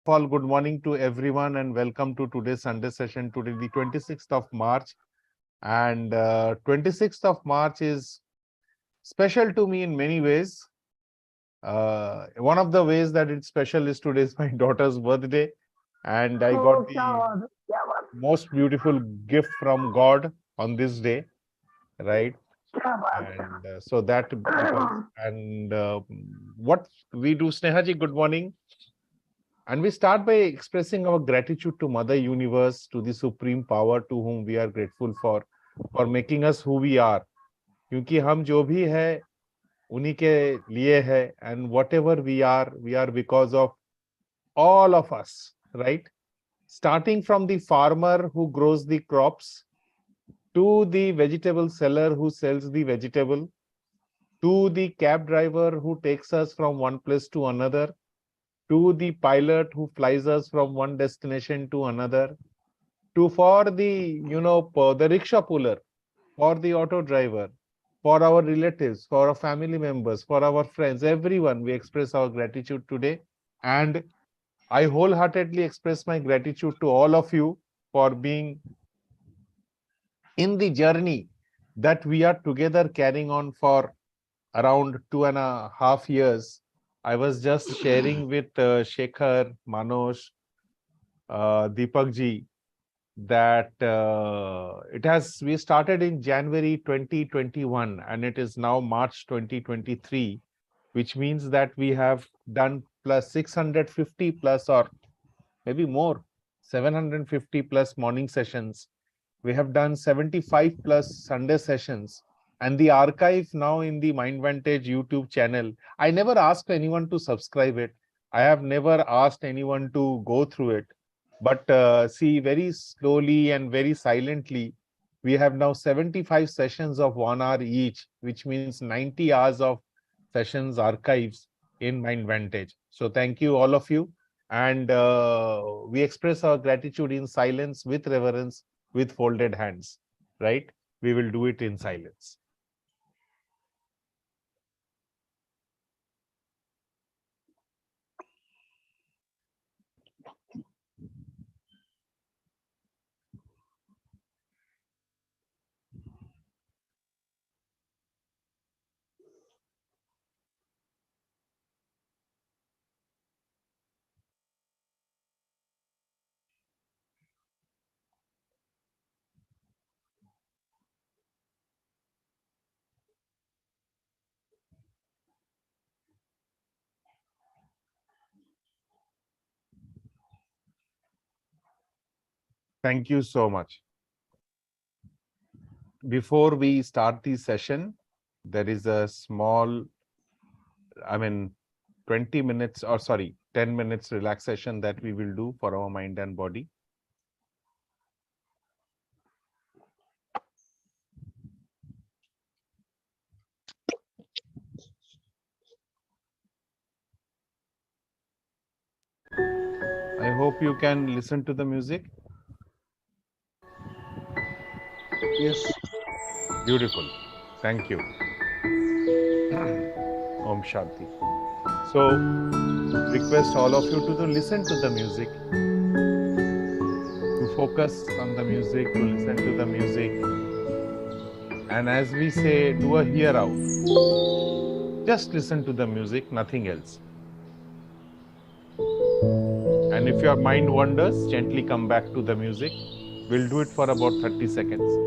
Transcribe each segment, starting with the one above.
all, good morning to everyone and welcome to today's Sunday session. Today, the 26th of March, and 26th of March is special to me in many ways. One of the ways that it's special is today is my daughter's birthday, and I got the most beautiful gift from God on this day, right? And so that and what we do, Snehaji, good morning. And we start by expressing our gratitude to Mother Universe, to the Supreme Power, to whom we are grateful for making us who we are. क्योंकि हम जो भी है उन्हीं के लिए है, and whatever we are because of all of us, right? Starting from the farmer who grows the crops, to the vegetable seller who sells the vegetable, to the cab driver who takes us from one place to another, to the pilot who flies us from one destination to another, for the the rickshaw puller, for the auto driver, for our relatives, for our family members, for our friends, everyone, we express our gratitude today. And I wholeheartedly express my gratitude to all of you for being in the journey that we are together carrying on for around 2.5 years. I was just sharing with Shekhar, Manoj, Deepak ji, that we started in January 2021 and it is now March 2023, which means that we have done plus 650 plus, or maybe more, 750 plus morning sessions. We have done 75 plus Sunday sessions, and the archive now in the MindVantage YouTube channel. I never asked anyone to subscribe it. I have never asked anyone to go through it. But see, very slowly and very silently, we have now 75 sessions of 1 hour each, which means 90 hours of sessions archives in MindVantage. So thank you, all of you. And we express our gratitude in silence, with reverence, with folded hands, right? We will do it in silence. Thank you so much. Before we start the session, there is a small, 20 minutes, or sorry, 10 minutes relaxation that we will do for our mind and body. I hope you can listen to the music. Yes. Beautiful. Thank you. Om Shanti. So, request all of you to listen to the music, to focus on the music, to listen to the music. And as we say, do a hear out. Just listen to the music, nothing else. And if your mind wanders, gently come back to the music. We'll do it for about 30 seconds.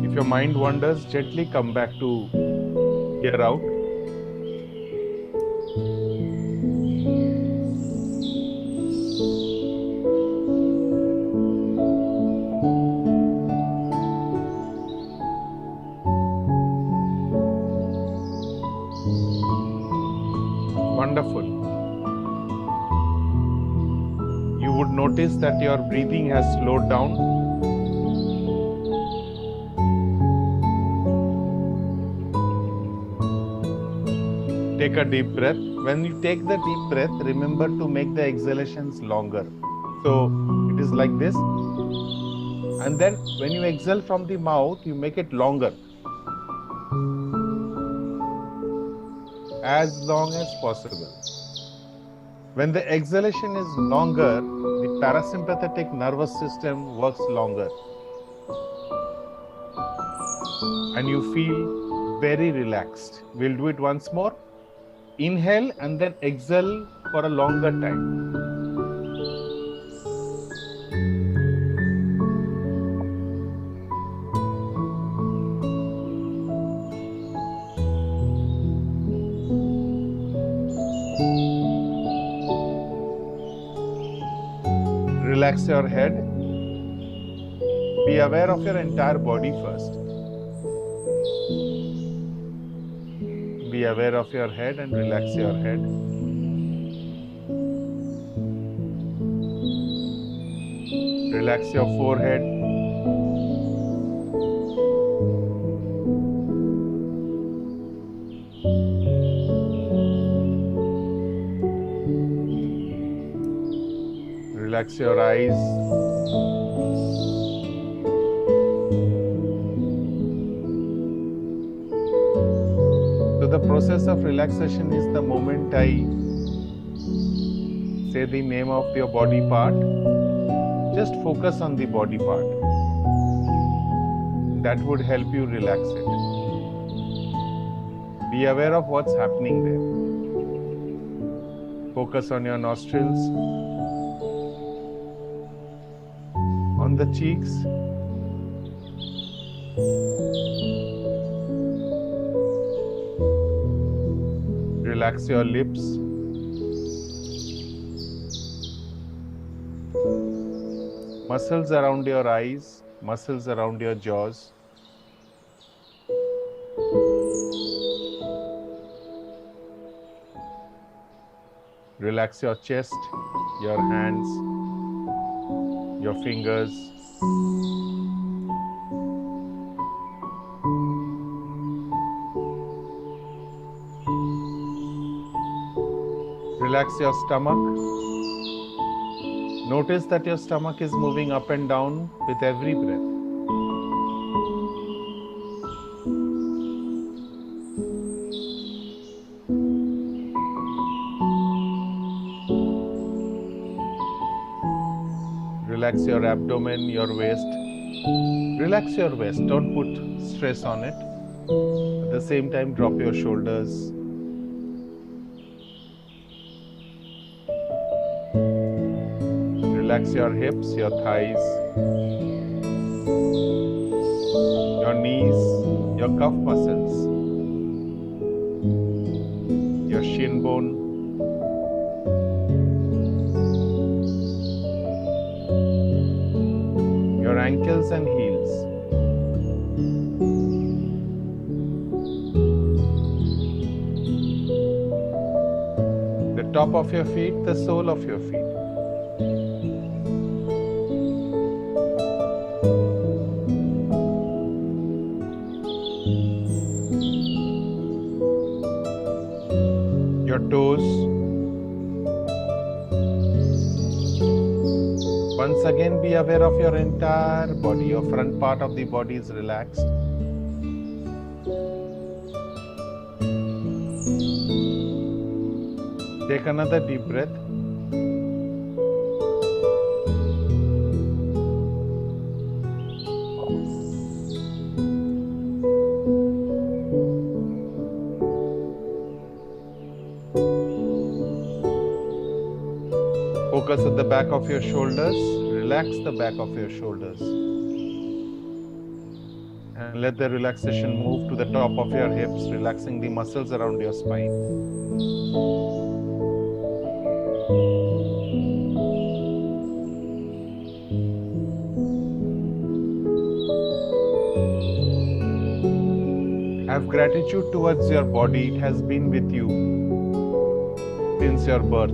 If your mind wanders, gently come back to hear out. Wonderful. You would notice that your breathing has slowed down. Take a deep breath. When you take the deep breath, remember to make the exhalations longer. So it is like this. And then when you exhale from the mouth, you make it longer. As long as possible. When the exhalation is longer, the parasympathetic nervous system works longer. And you feel very relaxed. We'll do it once more. Inhale and then exhale for a longer time. Relax your head. Be aware of your entire body first. Be aware of your head and relax your head. Relax your forehead. Relax your eyes. So the process of relaxation is the moment I say the name of your body part, just focus on the body part. That would help you relax it. Be aware of what's happening there. Focus on your nostrils, on the cheeks, relax your lips, muscles around your eyes, muscles around your jaws. Relax your chest, your hands, your fingers. Relax your stomach. Notice that your stomach is moving up and down with every breath. Relax your abdomen, your waist. Relax your waist. Don't put stress on it. At the same time, drop your shoulders. Relax your hips, your thighs, your knees, your calf muscles, your shin bone, your ankles and heels. The top of your feet, the sole of your feet. Your toes. Once again, be aware of your entire body. Your front part of the body is relaxed. Take another deep breath. Focus at the back of your shoulders. Relax the back of your shoulders. And let the relaxation move to the top of your hips, relaxing the muscles around your spine. Have gratitude towards your body. It has been with you since your birth.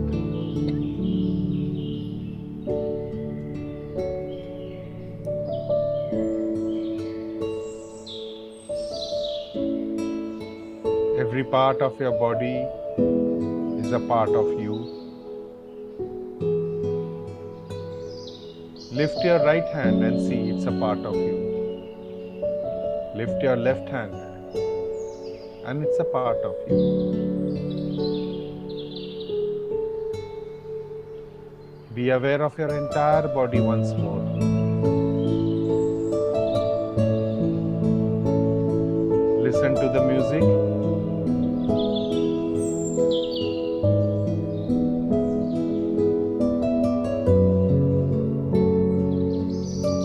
Every part of your body is a part of you. Lift your right hand and see it's a part of you. Lift your left hand and it's a part of you. Be aware of your entire body once more. Listen to the music.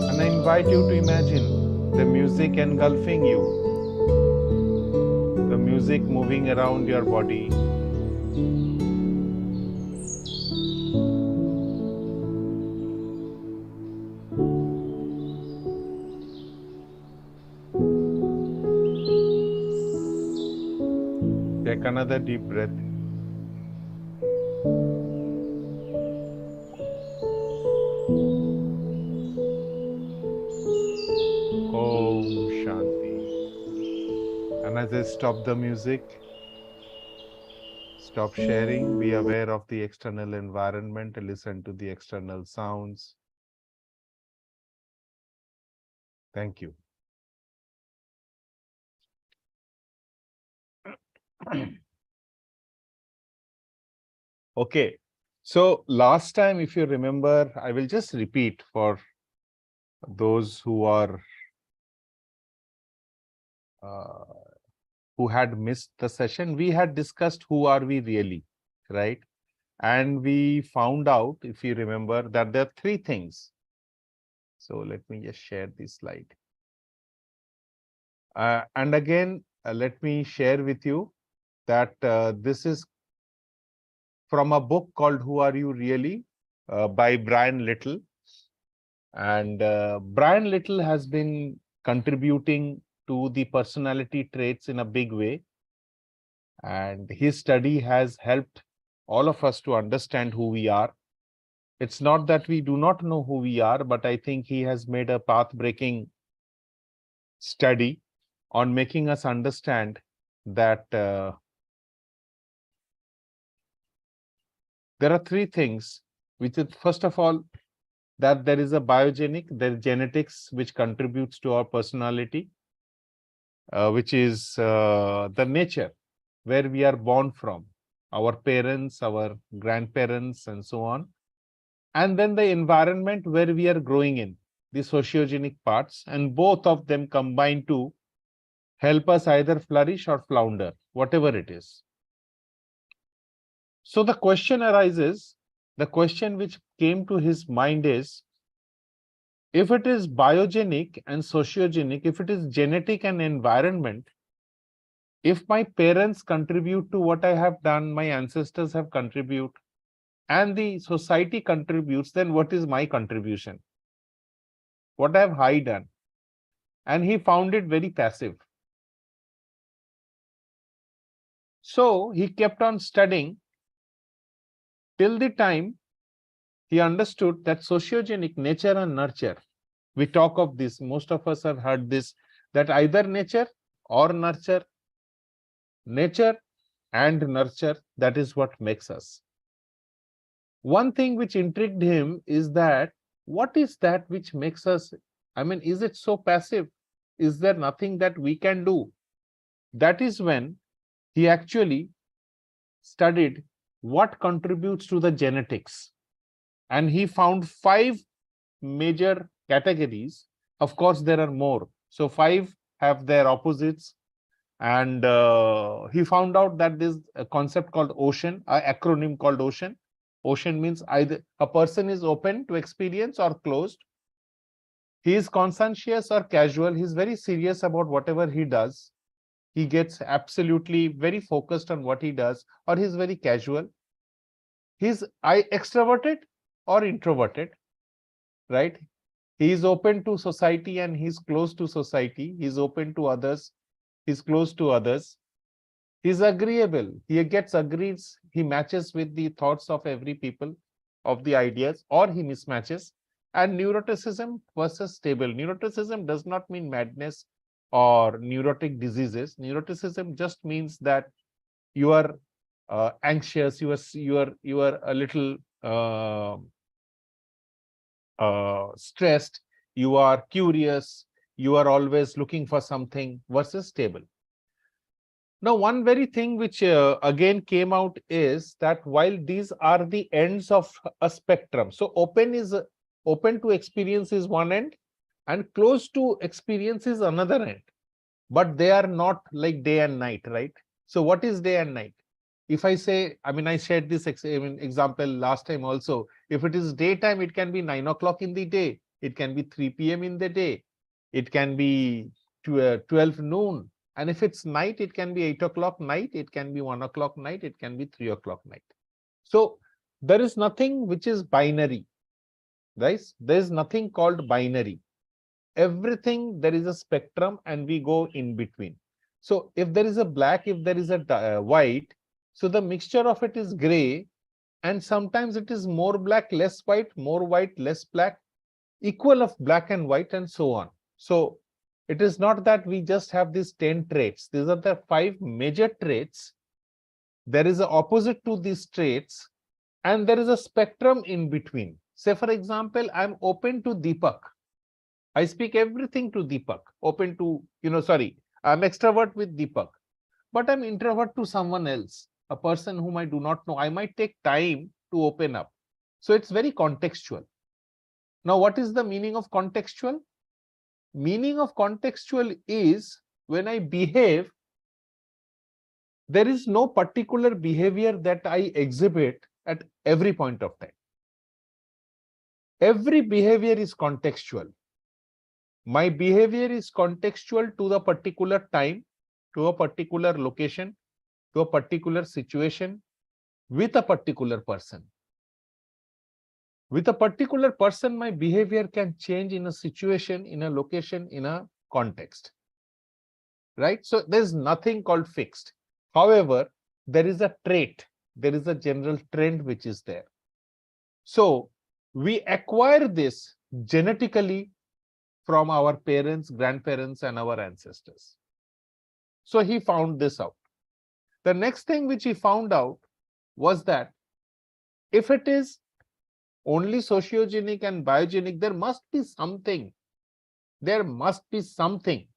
And I invite you to imagine the music engulfing you, the music moving around your body. Take another deep breath. Om Shanti. And as I stop the music, stop sharing, be aware of the external environment, listen to the external sounds. Thank you. Okay, so last time, if you remember, I will just repeat for those who are who had missed the session. We had discussed who are we really, right? And we found out, if you remember, that there are three things. So let me just share this slide. And again, let me share with you that this is from a book called Who Are You Really? By Brian Little. And Brian Little has been contributing to the personality traits in a big way. And his study has helped all of us to understand who we are. It's not that we do not know who we are, but I think he has made a path-breaking study on making us understand that there are three things, which is, first of all, that there is a biogenic, there is genetics which contributes to our personality, which is the nature where we are born from, our parents, our grandparents, and so on. And then the environment where we are growing in, the sociogenic parts, and both of them combine to help us either flourish or flounder, whatever it is. So the question arises, the question which came to his mind is, if it is biogenic and sociogenic, if it is genetic and environment, if my parents contribute to what I have done, my ancestors have contributed, and the society contributes, then what is my contribution? What have I done? And he found it very passive. So he kept on studying till the time he understood that sociogenic, nature and nurture, we talk of this, most of us have heard this, that either nature or nurture, nature and nurture, that is what makes us. One thing which intrigued him is that, what is that which makes us, I mean, is it so passive? Is there nothing that we can do? That is when he actually studied what contributes to the genetics. And he found 5 major categories. Of course, there are more. So 5 have their opposites. And he found out that there's a concept called ocean, an acronym called ocean. Ocean means either a person is open to experience or closed. He is conscientious or casual. He's very serious about whatever he does. He gets absolutely very focused on what he does, or he's very casual. He's extroverted or introverted, right? He is open to society and he's close to society. He's open to others. He's close to others. He's agreeable. He gets agrees. He matches with the thoughts of every people, of the ideas, or he mismatches. And neuroticism versus stable. Neuroticism does not mean madness or neurotic diseases. Neuroticism just means that you are anxious. You are a little stressed. You are curious. You are always looking for something versus stable. Now, one very thing which again came out is that while these are the ends of a spectrum, so open to experience is one end and close to experience is another end, but they are not like day and night, right? So what is day and night? If I say, I mean, I shared this example last time also. If it is daytime, it can be 9 o'clock in the day. It can be 3 p.m. in the day. It can be 12 noon. And if it's night, it can be 8 o'clock night. It can be 1 o'clock night. It can be 3 o'clock night. So there is nothing which is binary, right? There is nothing called binary. Everything, there is a spectrum and we go in between. So if there is a black, if there is a white, so the mixture of it is gray, and sometimes it is more black, less white, more white, less black, equal of black and white, and so on. So it is not that we just have these 10 traits. These are the 5 major traits. There is an opposite to these traits, and there is a spectrum in between. Say, for example, I'm open to Deepak. I speak everything to Deepak, open to, I'm extrovert with Deepak, but I'm introvert to someone else, a person whom I do not know. I might take time to open up. So it's very contextual. Now, what is the meaning of contextual? Meaning of contextual is when I behave, there is no particular behavior that I exhibit at every point of time. Every behavior is contextual. My behavior is contextual to the particular time, to a particular location, to a particular situation, with a particular person. With a particular person, my behavior can change in a situation, in a location, in a context. Right? So there's nothing called fixed. However, there is a trait, there is a general trend which is there. So we acquire this genetically from our parents, grandparents, and our ancestors. So he found this out. The next thing which he found out was that if it is only sociogenic and biogenic, there must be something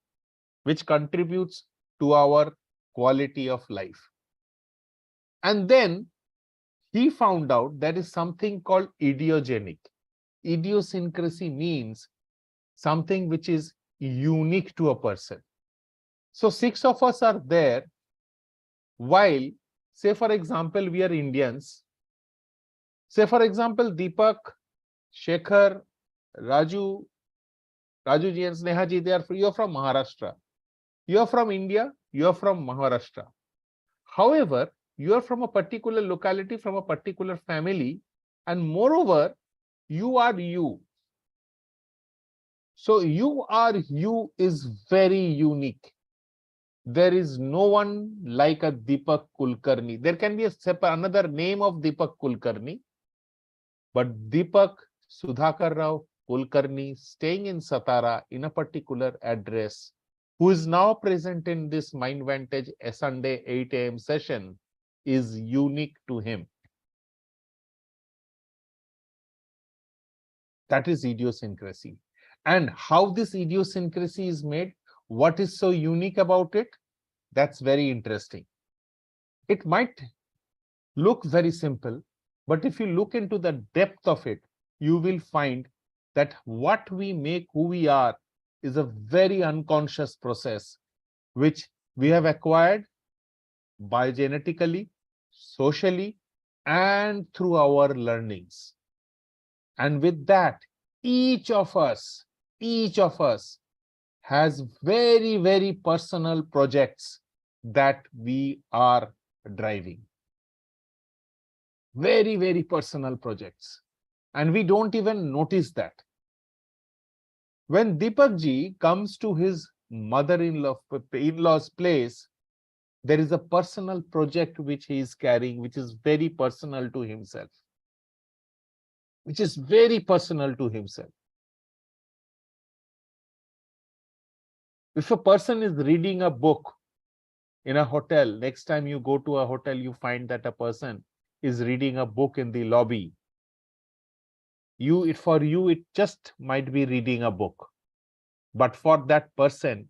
which contributes to our quality of life. And then he found out there is something called idiogenic. Idiosyncrasy means something which is unique to a person. So 6 of us are there, while, say for example, we are Indians. Say for example, Deepak, Shekhar, Raju ji and Sneha ji, you're from Maharashtra. You're from India, you're from Maharashtra. However, you are from a particular locality, from a particular family, and moreover, you are you. So you are you is very unique. There is no one like a Deepak Kulkarni. There can be another name of Deepak Kulkarni, but Deepak Sudhakar Rao Kulkarni, staying in Satara in a particular address, who is now present in this Mind Vantage a Sunday 8 a.m. session, is unique to him. That is idiosyncrasy. And how this idiosyncrasy is made, what is so unique about it? That's very interesting. It might look very simple, but if you look into the depth of it, you will find that what we make who we are is a very unconscious process, which we have acquired biogenetically, socially, and through our learnings. And with that, each of us has very, very personal projects that we are driving. Very, very personal projects. And we don't even notice that. When Deepak ji comes to his mother-in-law's place, There is a personal project which he is carrying, which is very personal to himself. Which is very personal to himself. If a person is reading a book in a hotel, next time you go to a hotel, you find that a person is reading a book in the lobby. For you, it just might be reading a book. But for that person,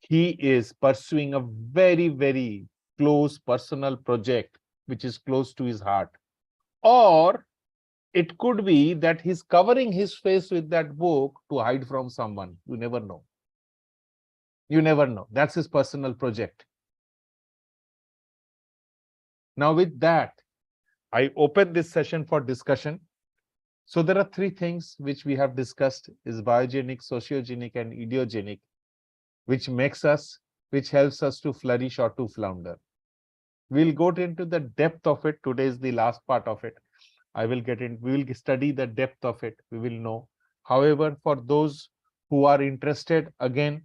he is pursuing a very, very close personal project, which is close to his heart. Or it could be that he's covering his face with that book to hide from someone. You never know. You never know. That's his personal project. Now, with that, I open this session for discussion. So there are three things which we have discussed: is biogenic, sociogenic, and idiogenic, which helps us to flourish or to flounder. We'll go into the depth of it. Today is the last part of it. We will study the depth of it. We will know. However, for those who are interested, again,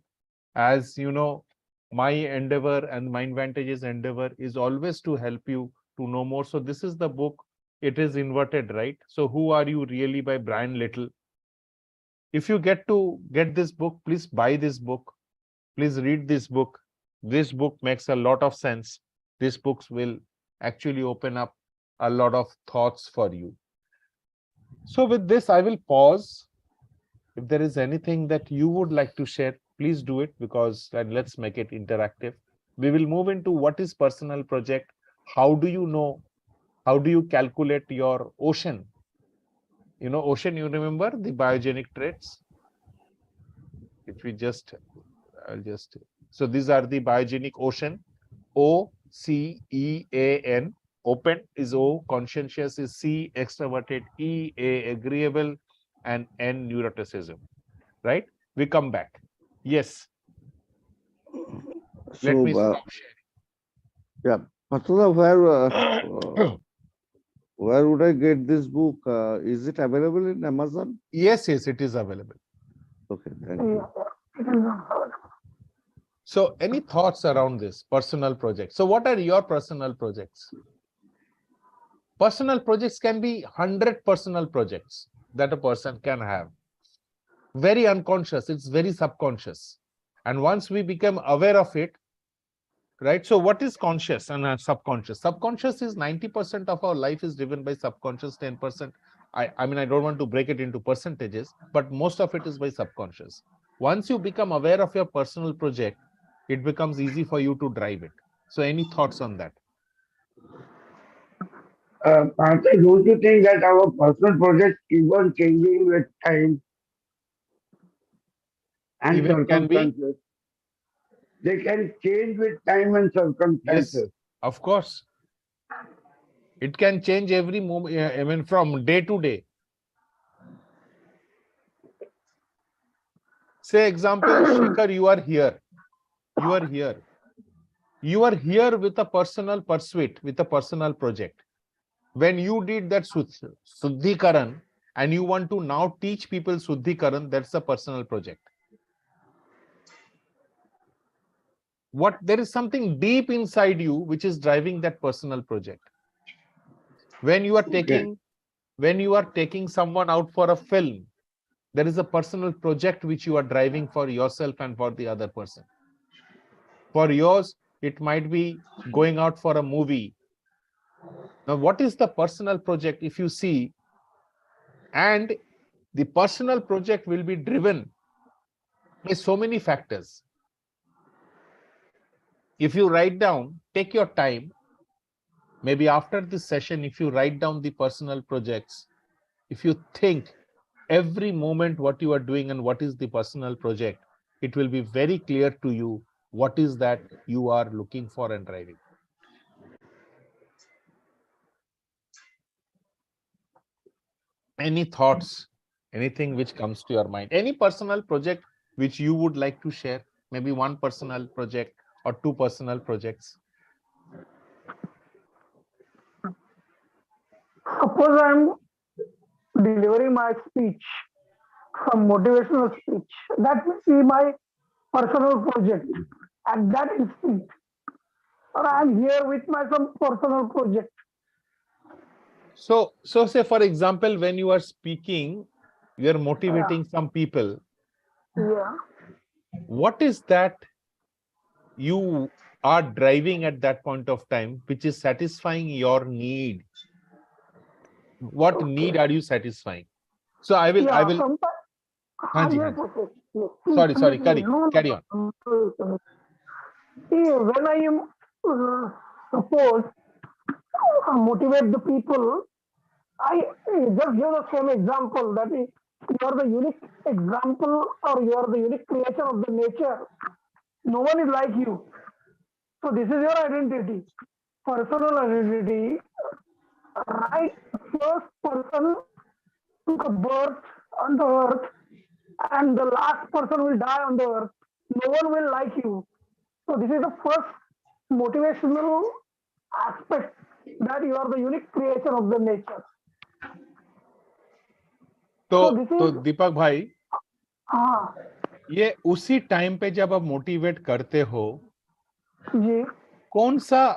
as you know, my endeavor and Mindvantage's endeavor is always to help you to know more. So this is the book. It is inverted, right? So Who Are You Really by Brian Little. If you get this book, please buy this book. Please read this book. This book makes a lot of sense. These books will actually open up a lot of thoughts for you. So with this, I will pause. If there is anything that you would like to share, please do it, because and let's make it interactive. We will move into what is personal project. How do you know? How do you calculate your ocean? You know, ocean, you remember the biogenic traits? If we so these are the biogenic ocean. OCEAN. Open is O, conscientious is C, extroverted E, A, agreeable, and N, neuroticism. Right? We come back. Yes. Let me stop sharing. Yeah, Patula, where would I get this book? Is it available in Amazon? Yes, it is available. Okay, thank you. So, any thoughts around this personal project? So, what are your personal projects? Personal projects can be 100 personal projects that a person can have. Very unconscious, it's very subconscious. And once we become aware of it, right? So what is conscious and subconscious? Subconscious is 90% of our life is driven by subconscious, 10%. I mean, I don't want to break it into percentages, but most of it is by subconscious. Once you become aware of your personal project, it becomes easy for you to drive it. So any thoughts on that? Don't you think that our personal projects keep on changing with time and Even can be? circumstances? They can change with time and circumstances. Yes, of course. It can change every moment, I mean, from day to day. Say example, Shekhar, you are here. You are here. You are here with a personal pursuit, with a personal project. When you did that Suddhikaran and you want to now teach people Suddhikaran, that's a personal project. There is something deep inside you which is driving that personal project. When you are taking someone out for a film, there is a personal project which you are driving for yourself and for the other person. For yours, it might be going out for a movie. Now, what is the personal project if you see? And the personal project will be driven by so many factors. If you write down, take your time, maybe after this session, if you write down the personal projects, if you think every moment what you are doing and what is the personal project, it will be very clear to you what is that you are looking for and driving. Any thoughts, anything which comes to your mind, any personal project which you would like to share, maybe one personal project or two personal projects? Suppose I'm delivering my speech, some motivational speech. That will be my personal project at that instant. or I'm here with my some personal project. So say for example, when you are speaking, you are motivating some people. Yeah. What is that you are driving at that point of time, which is satisfying your need? What need are you satisfying? So I will, Yeah, sometimes. Hanji, Yes, Hanji. okay. Yes. Sorry, Please, carry, no, carry on. no. See, when I am suppose motivate the people, I just give the same example that is, you are the unique example or you are the unique creation of the nature. No one is like you. So this is your identity, personal identity. Right, first person took a birth on the earth, and the last person will die on the earth. No one will like you. So this is the first motivational aspect that you are the unique creation of the nature. तो this is दीपक भाई, हाँ ये उसी time पे जब आप motivate करते हो, जी कौन सा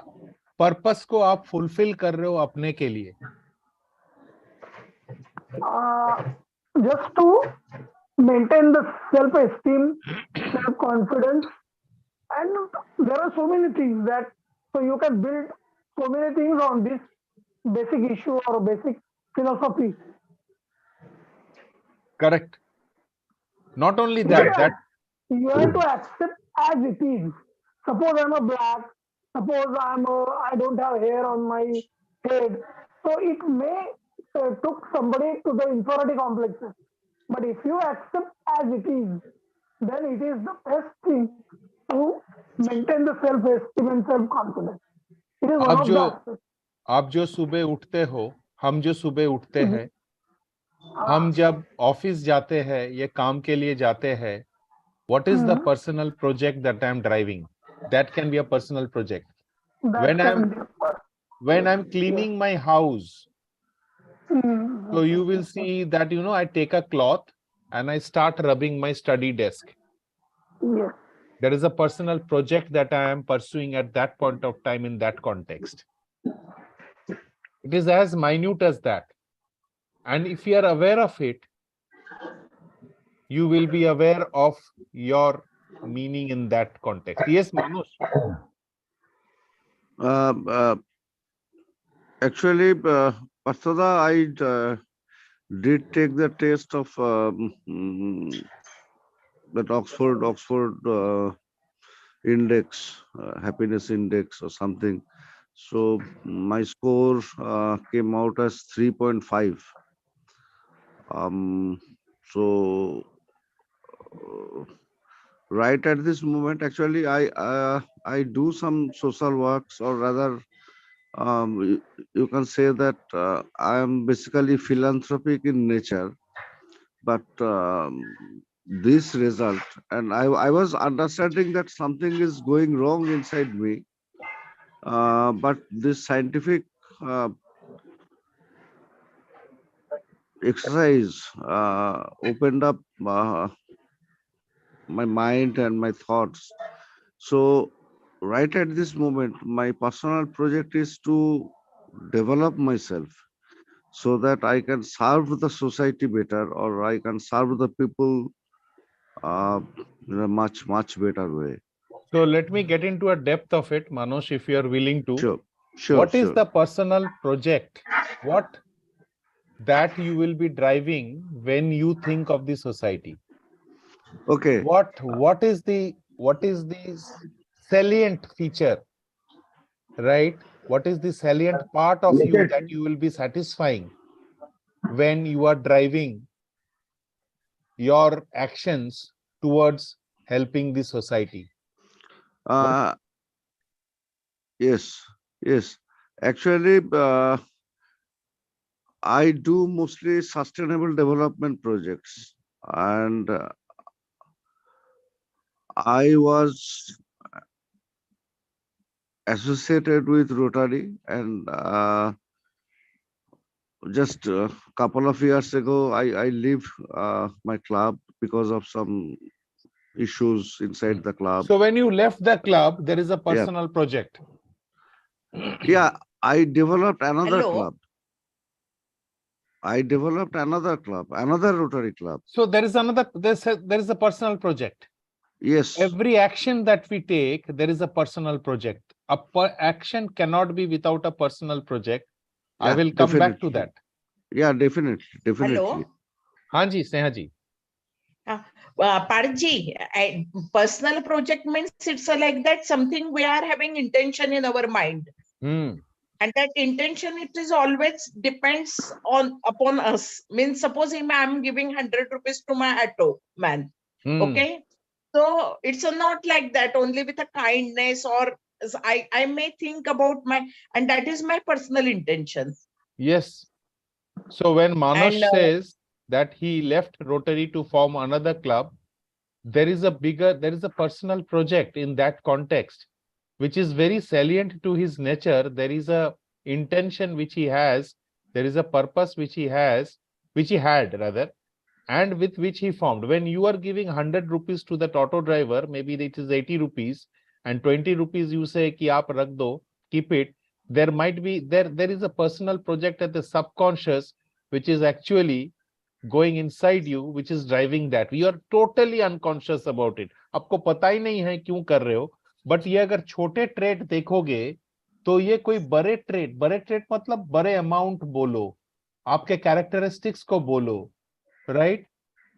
पर्पस को आप फुलफिल कर रहे हो अपने के लिए? just to maintain the self-esteem, self-confidence, and there are so many things that so you can build so many things on this basic issue or basic philosophy. Correct. Not only that, You have to accept as it is. Suppose I'm a black, suppose I don't have hair on my head. So it may took somebody to the inferiority complexes. But if you accept as it is, then it is the best thing to maintain the self-esteem and self-confidence. It is one आप of जो the aspects. आप जो सुबह उठते हो, हम जो सुबह उठते हैं, हम हाँ, जब ऑफिस जाते हैं, ये काम के लिए जाते हैं, what is the personal project that I'm driving? That can be a personal project. that can be. When I'm cleaning my house, Mm, so you will see that, you know, I take a cloth and I start rubbing my study desk. yes. There is a personal project that I am pursuing at that point of time in that context. It is as minute as that. And if you are aware of it, you will be aware of your meaning in that context. Yes, Manoj. Actually, Pastada, I did take the test of that Oxford index, happiness index or something. So my score came out as 3.5. So right at this moment, actually, I do some social works, or rather, you can say that I am basically philanthropic in nature. But this result, and I was understanding that something is going wrong inside me. But this scientific exercise opened up my mind and my thoughts. So right at this moment, my personal project is to develop myself so that I can serve the society better, or I can serve the people in a much better way. So let me get into a depth of it, Manoj, if you are willing to. Sure. What is the personal project? What that you will be driving when you think of the society? Okay. What is the salient feature, right? What is the salient part of you that you will be satisfying when you are driving your actions towards helping the society? Yes. Actually, I do mostly sustainable development projects, and I was associated with Rotary, and just a couple of years ago, I leave my club because of some issues inside the club. So when you left the club, there is a personal project. Yeah, I developed another Hello. club. I developed another club, another Rotary club. So there is a personal project. Yes. Every action that we take, there is a personal project. Action cannot be without a personal project. I Yeah, will come back to definitely. that. Yeah, definitely, definitely. Hello. Hanji, Sneha ji. Parji, personal project means it's like that something we are having intention in our mind. And that intention, it is always depends upon us. Means suppose I'm giving 100 rupees to my auto man. Okay. So it's not like that only with a kindness, or I may think about and that is my personal intention. Yes. So when Manas And, says that he left Rotary to form another club, there is a personal project in that context, which is very salient to his nature. There is a intention which he has, there is a purpose which he has, which he had rather, and with which he formed. When you are giving 100 rupees to that auto driver, maybe it is 80 rupees and 20 rupees you say ki aap rakh do, keep it. There might be, there is a personal project at the subconscious, which is actually going inside you, which is driving that. You are totally unconscious about it. आपको पता ही नहीं है क्यों कर रहे हो, but ये अगर छोटे ट्रेड देखोगे तो ये कोई बड़े ट्रेड मतलब बड़े अमाउंट बोलो, आपके कैरेक्टरिस्टिक्स को बोलो, राइट?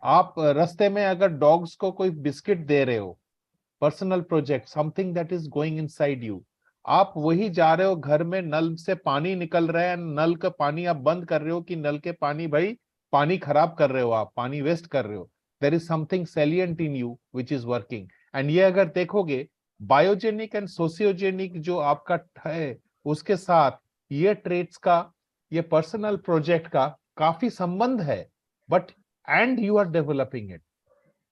आप रास्ते में अगर डॉग्स को कोई बिस्किट दे रहे हो, personal project, something that is going inside you. आप वही जा रहे हो, घर में नल से पानी निकल रहा है, नल का पानी आप बंद कर रहे हो कि नल के पानी, भाई पानी खराब कर रहे हो, आप पानी वेस्ट कर रहे हो. There is something salient in you which is working. And ये अगर देखोगे बायोजेनिक एंड सोशियोजेनिक जो आपका है, उसके साथ ये ट्रेट्स का, ये पर्सनल प्रोजेक्ट का काफी संबंध है. But and you are developing it.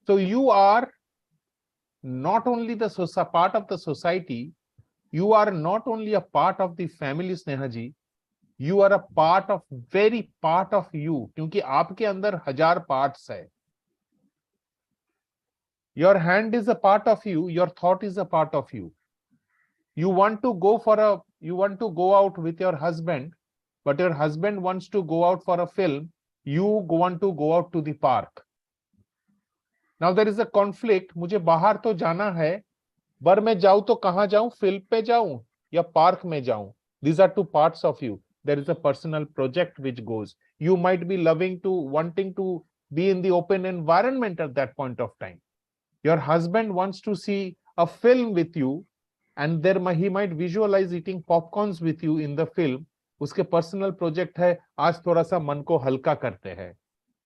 So you are not only the part of the society, you are not only a part of the family, Sneha ji, you are a part of very part of you, क्योंकि आपके अंदर 1000 parts है. Your hand is a part of you, your thought is a part of you. You want to go out with your husband, but your husband wants to go out for a film, you want to go out to the park. Now there is a conflict, मुझे बाहर तो जाना है, बर में जाऊं तो कहां जाऊं, फिल्म पे जाऊं या पार्क में जाऊं. These are two parts of you. There is a personal project which goes. You might be wanting to be in the open environment at that point of time. Your husband wants to see a film with you, and he might visualize eating popcorns with you in the film. उसके personal project है, आज थोड़ा सा मन को हल्का करते हैं.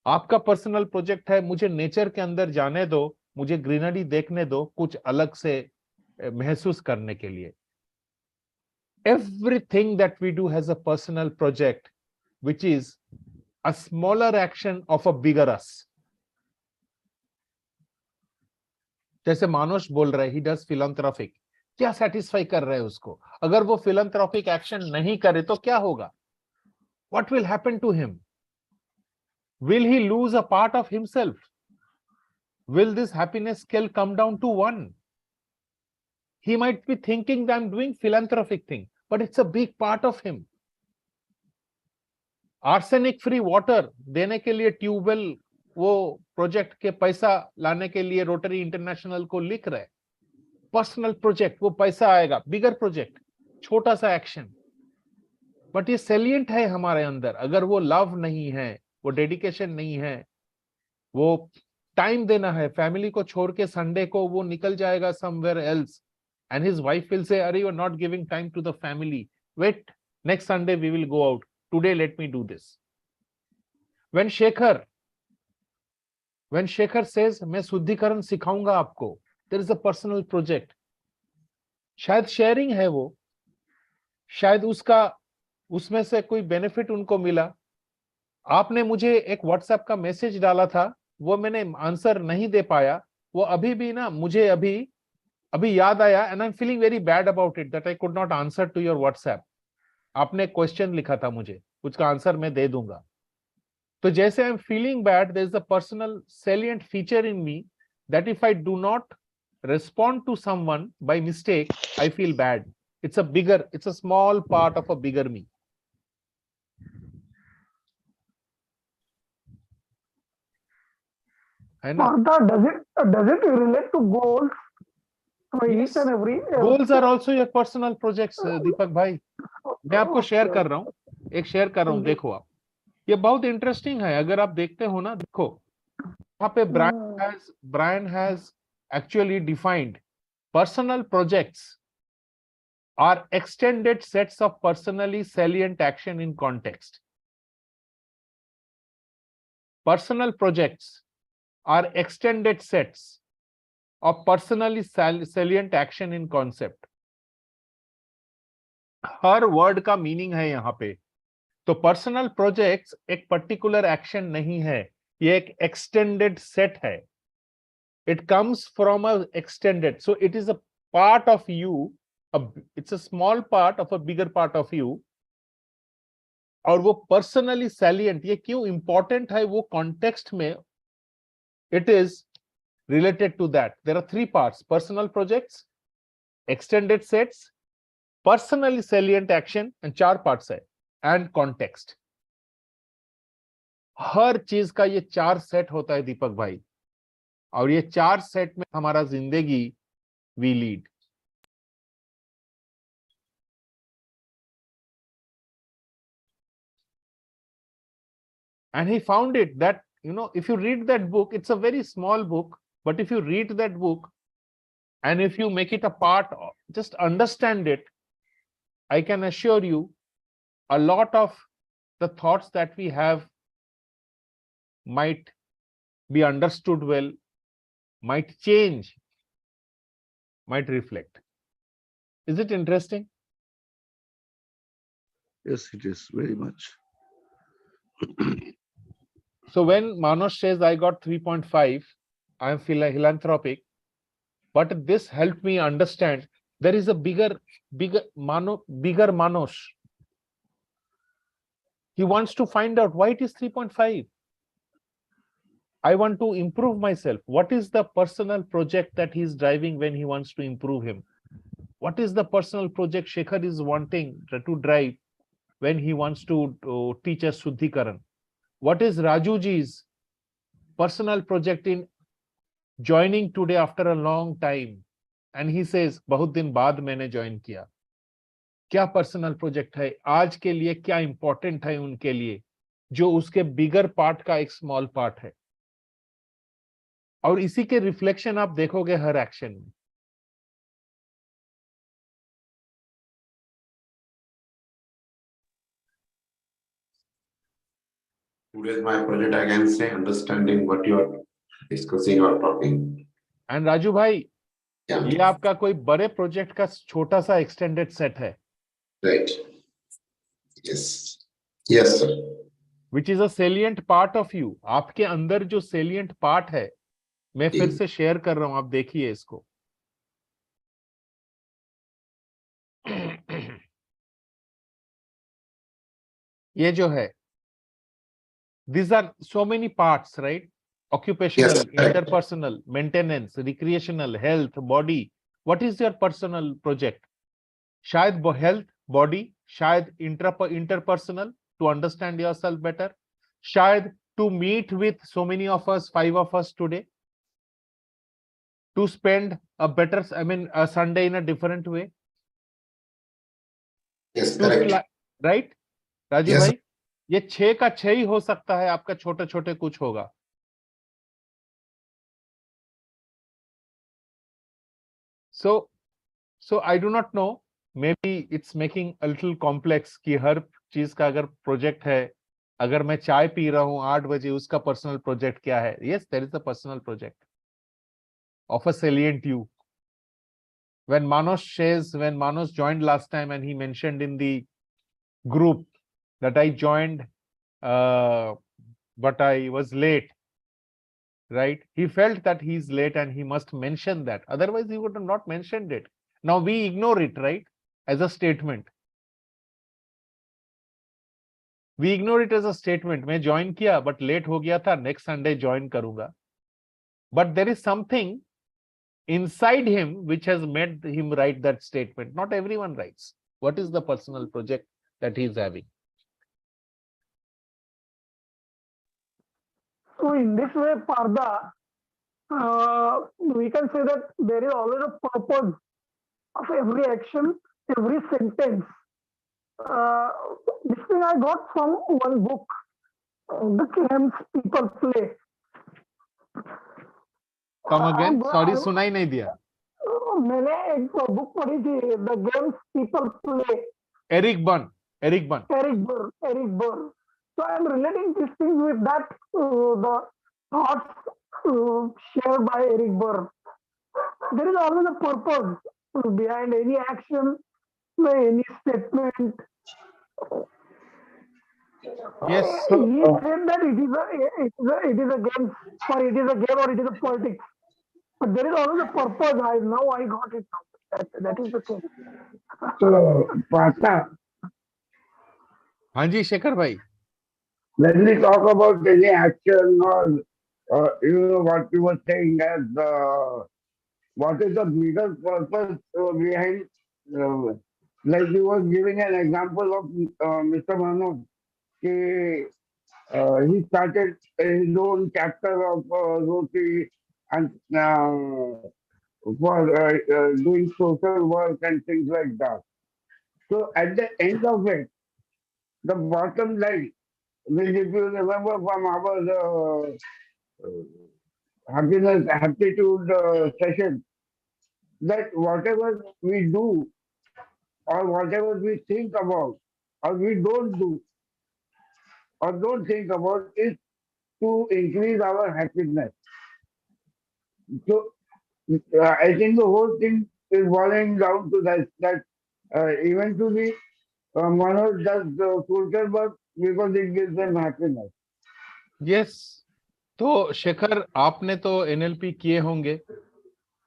आपका पर्सनल प्रोजेक्ट है, मुझे नेचर के अंदर जाने दो, मुझे ग्रीनरी देखने दो, कुछ अलग से महसूस करने के लिए. Everything that we do has a personal project, which is a smaller action of a bigger us. जैसे मानोश बोल रहा है, he does philanthropic. क्या सेटिस्फाई कर रहा है उसको? अगर वो philanthropic एक्शन नहीं करे तो क्या होगा? What will happen to him? Will he lose a part of himself? Will this happiness scale come down to 1? He might be thinking that I'm doing philanthropic thing, but it's a big part of him. Arsenic free water देने के लिए tubewell वो project के पैसा लाने के लिए rotary international को लिख रहे. पर्सनल प्रोजेक्ट, वो पैसा आएगा. बिगर प्रोजेक्ट, छोटा सा एक्शन, बट ये सेलिएंट है हमारे अंदर. अगर वो लव नहीं है, वो डेडिकेशन नहीं है, वो टाइम देना है, फैमिली को छोड़ के संडे को वो निकल जाएगा somewhere else, and his wife will say, "Are you are not giving time to the family? Wait, next Sunday we will go out. Today let me do this." When Shekhar says, "मैं शुद्धिकरण सिखाऊंगा आपको," there is a personal project. शायद sharing है वो, शायद उसमें से कोई बेनिफिट उनको मिला. आपने मुझे एक व्हाट्सएप का मैसेज डाला था, वो मैंने आंसर नहीं दे पाया. वो अभी भी ना, मुझे अभी याद आया, and I am feeling very bad about it that I could not answer to your WhatsApp. आपने क्वेश्चन लिखा था मुझे, उसका आंसर मैं दे दूंगा. तो जैसे I am feeling bad, there is a personal salient feature in me that if I do not respond to someone by mistake, I feel bad. It's a small part of a bigger me. है ना? Partha, does it relate to goals for each Yes. and every? Goals are also your personal projects, दीपक भाई. मैं आपको share कर रहा हूँ, एक share कर रहा हूँ, देखो आप. ये बहुत इंटरेस्टिंग है. अगर आप देखते हो ना, देखो यहाँ पे Brian has actually defined personal projects are extended sets of personally salient action in context. Personal projects are extended sets of personally salient action in concept. Her word का मीनिंग है यहाँ पे. तो पर्सनल प्रोजेक्ट्स एक particular action नहीं है, ये एक एक्सटेंडेड सेट है. It comes from a extended, so it is a part of you, it's a small part of a bigger part of you. और वो पर्सनली सैलिएंट, ये क्यों इंपॉर्टेंट है वो कॉन्टेक्स्ट में, it is related to that. There are three parts: personal projects, extended sets, personally salient action, and 4 parts है, and context. हर चीज का ये 4 सेट होता है दीपक भाई, और ये 4 सेट में हमारा जिंदगी we lead. And he found it that, you know, if you read that book, it's a very small book, but if you read that book and if you make it a part, just understand it, I can assure you a lot of the thoughts that we have might be understood well, might change, might reflect. Is it interesting? Yes, it is very much. So when Manos says I got 3.5, I am philanthropic, but this helped me understand there is a bigger Manos. He wants to find out why it is 3.5. I want to improve myself. What is the personal project that he's driving when he wants to improve him? What is the personal project Shekhar is wanting to drive when he wants to teach us Shuddhikaran? What is Rajuji's personal project in joining today after a long time? And he says, बहुत दिन बाद मैंने join किया. क्या personal project है आज के लिए, क्या इंपॉर्टेंट है उनके लिए, जो उसके बिगर पार्ट का एक स्मॉल पार्ट है. और इसी के रिफ्लेक्शन आप देखोगे हर एक्शन में. Today's my project, I can say, understanding what you are discussing or talking. And Raju भाई, Yeah, ये आपका कोई बड़े प्रोजेक्ट का छोटा सा एक्सटेंडेड सेट है, right. Yes. Yes, sir. Which is a salient part of you. आपके अंदर जो सेलिएंट पार्ट है, मैं फिर से शेयर कर रहा हूं, आप देखिए इसको. ये जो है, these are so many parts, right? Occupational, Yes, correct. interpersonal, maintenance, recreational, health, body. What is your personal project? शायद health, body, शायद interpersonal, to understand yourself better, शायद to meet with so many of us, 5 of us today, to spend a better, a Sunday in a different way. Yes, correct. Right? Raju Yes, भाई, ये 6 का 6 ही हो सकता है, आपका छोटे छोटे कुछ होगा. So I do not know, maybe it's making a little complex कि हर चीज का अगर प्रोजेक्ट है, अगर मैं चाय पी रहा हूं 8 बजे, उसका पर्सनल प्रोजेक्ट क्या है? Yes, there is a personal project of a salient you. When Manos joined last time and he mentioned in the group that I joined, but I was late, right? He felt that he's late and he must mention that. Otherwise, he would have not mentioned it. Now we ignore it, right? As a statement. We ignore it as a statement. मैं join किया, but late हो गया था, next Sunday join करूंगा. But there is something inside him which has made him write that statement? Not everyone writes. What is the personal project that he is having? So in this way, Partha, we can say that there is always a purpose of every action, every sentence. Uh, this thing I got from one book, The Games People Play. Come again? Sorry, I- सुनाई नहीं दिया. मैंने एक book पढ़ी थी, the games people play. Eric Berne. Eric Burr. So I'm relating these things with that, the thoughts shared by Eric Burr. There is always a purpose behind any action, any statement. Yes. He said that it is a game, or it is a game, or it is a politics. But there is always a purpose. I got it now. That is the thing. So, Partha, हाँ जी शेखर भाई. when we talk about any action or what you were saying as what is the bigger purpose behind, like you were giving an example of Mr. Manoj, he started his own chapter of Roti and for doing social work and things like that. So at the end of it, the bottom line, which if you remember from our happiness aptitude session, that whatever we do or whatever we think about or we don't do or don't think about is to increase our happiness. So I think the whole thing is boiling down to that eventually Manoj does the social work because it gives them happiness. Yes. तो शेखर आपने तो NLP किए होंगे.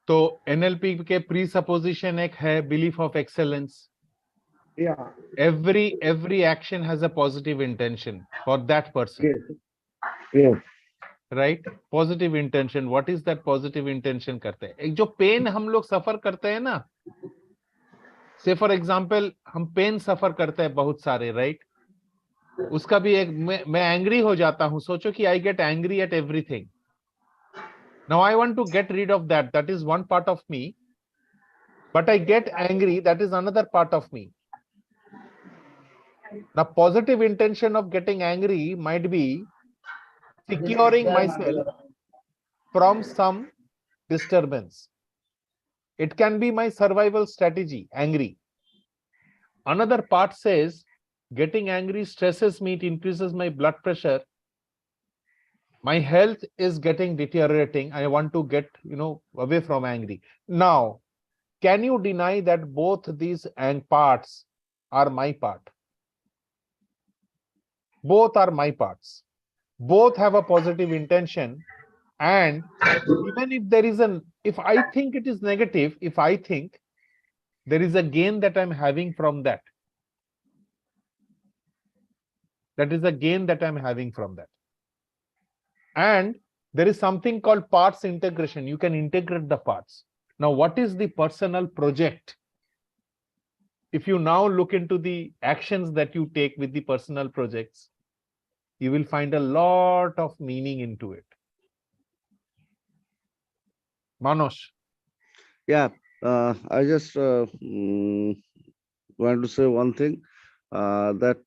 तो NLP के pre supposition एक है belief of excellence. Yeah. Every action has a positive intention for that person. Yes. Yes. Right? Positive intention. What is that positive intention करते हैं? एक जो पेन हम लोग सफर करते हैं ना, से फॉर एग्जाम्पल हम पेन सफर करते हैं बहुत सारे, राइट? उसका भी एक मैं एंग्री हो जाता हूं. सोचो कि I get angry at everything. Now I want to get rid of that is one part of me, but I get angry, that is another part of me. The positive intention of getting angry might be securing myself from some disturbance. It can be my survival strategy, angry. Another part says getting angry stresses me, it increases my blood pressure. My health is getting deteriorating. I want to get, away from angry. Now, can you deny that both these parts are my part? Both are my parts. Both have a positive intention. And even if there is if I think it is negative, if I think there is a gain that I'm having from that. That is a gain that I'm having from that. And there is something called parts integration. You can integrate the parts. Now, what is the personal project? If you now look into the actions that you take with the personal projects, you will find a lot of meaning into it. Manoj. Yeah, I just want to say one thing, that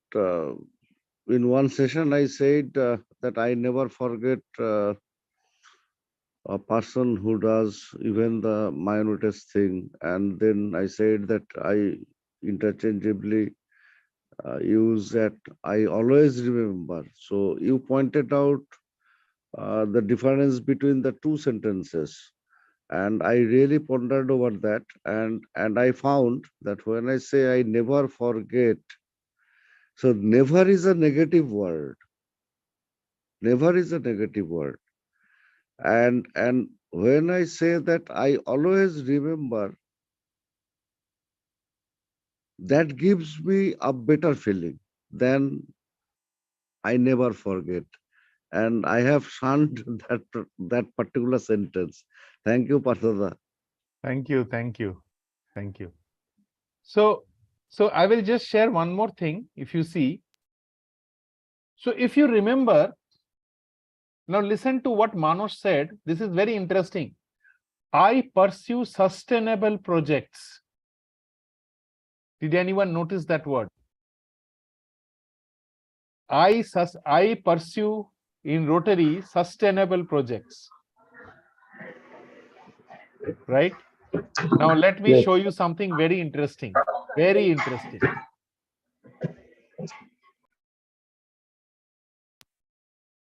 in one session I said that I never forget a person who does even the minutest thing, and then I said that I interchangeably use that I always remember. So you pointed out the difference between the two sentences, and I really pondered over that, and I found that when I say I never forget, so never is a negative word. Never is a negative word. And when I say that I always remember, that gives me a better feeling than I never forget. And I have shunned that particular sentence. Thank you, Partha. Thank you. Thank you. Thank you. So I will just share one more thing. If you see, so if you remember, now listen to what Manoj said. This is very interesting. I pursue sustainable projects. Did anyone notice that word? I pursue in Rotary sustainable projects. Right? Now let me Yes. show you something very interesting. Very interesting.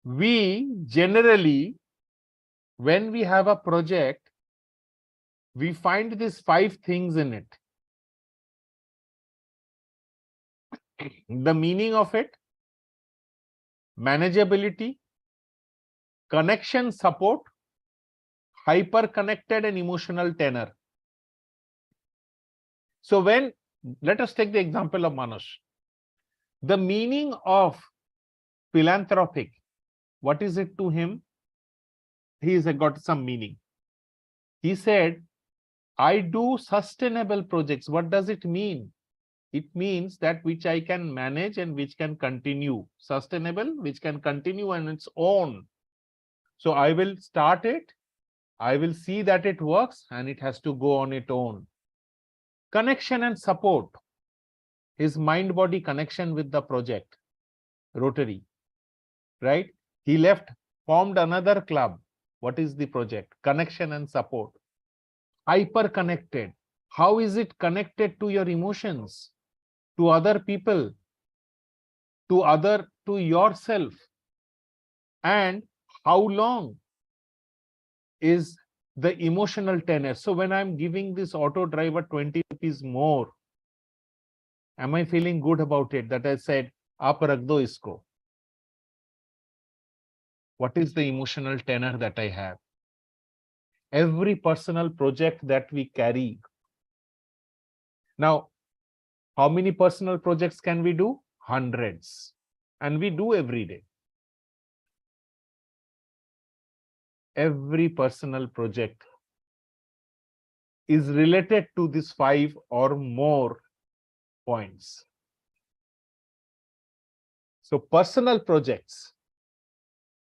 We generally, when we have a project, we find these 5 things in it. The meaning of it, manageability, connection support, hyper connected and emotional tenor. So let us take the example of Manoj. The meaning of philanthropic, what is it to him? He's got some meaning. He said, I do sustainable projects. What does it mean? It means that which I can manage and which can continue. Sustainable, which can continue on its own. So I will start it, I will see that it works, and it has to go on its own. Connection and support. His mind-body connection with the project, Rotary, right? He left, formed another club. What is the project? Connection and support. Hyper connected. How is it connected to your emotions, to other people, to yourself? And how long is the emotional tenor? So when I'm giving this auto driver 20 rupees more, am I feeling good about it that I said, aap rakh do isko? What is the emotional tenor that I have? Every personal project that we carry. Now, how many personal projects can we do? Hundreds. And we do every day. Every personal project is related to these 5 or more points. So personal projects